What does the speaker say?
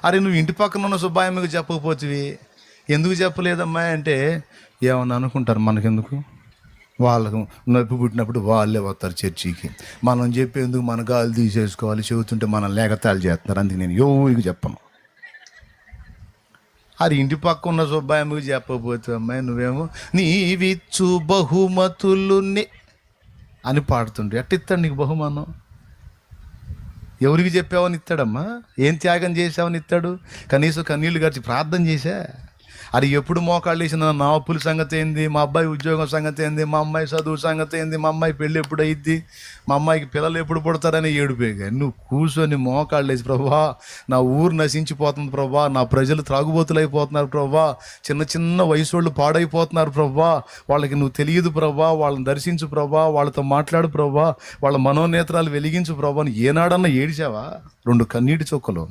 అరే నువ్వు ఇంటి పక్కన ఉన్న సుబ్బాయమ్మకి చెప్పకపోతివి, ఎందుకు చెప్పలేదమ్మా అంటే ఏమన్నా అనుకుంటారు, మనకెందుకు, వాళ్ళకు నొప్పి పుట్టినప్పుడు వాళ్ళే వస్తారు చర్చికి, మనం చెప్పేందుకు మన గాలి తీసేసుకోవాలి, చెబుతుంటే మనం లేకతాలు చేస్తున్నారు, అందుకే నేను ఎవరికి చెప్పను. అది ఇంటి పక్క ఉన్న సుబ్బాయమ్మకి చెప్పకపోతే అమ్మాయి నువ్వేమో నీవిచ్చు బహుమతులు అని పాడుతుంటే ఎట్టిస్తాడు నీకు బహుమానం? ఎవరికి చెప్పావని ఇస్తాడమ్మా? ఏం త్యాగం చేసావని ఇస్తాడు? కనీసం కన్నీళ్ళు గడిచి ప్రార్థన చేశా? అది ఎప్పుడు మోకాళ్ళు వేసిన నా అప్పుల సంగతి ఏంది, మా అబ్బాయి ఉద్యోగం సంగతి ఏంది, మా అమ్మాయి చదువు సంగతి ఏంది, మా అమ్మాయి పెళ్ళి ఎప్పుడు అయ్యిద్ది, మా అమ్మాయికి పిల్లలు ఎప్పుడు పుడతారని ఏడుపేగా నువ్వు కూర్చొని మోకాళ్ళు వేసి ప్రభా నా ఊరు నశించిపోతుంది ప్రభా, నా ప్రజలు త్రాగుబోతులు అయిపోతున్నారు ప్రభా, చిన్న చిన్న వయసు వాళ్ళు పాడైపోతున్నారు ప్రభా, వాళ్ళకి నువ్వు తెలియదు ప్రభా, వాళ్ళని దర్శించు ప్రభా, వాళ్ళతో మాట్లాడు ప్రభా, వాళ్ళ మనోనేత్రాలు వెలిగించు ప్రభా అని ఏనాడన్నా ఏడిచావా? 2 కన్నీటి చుక్కలు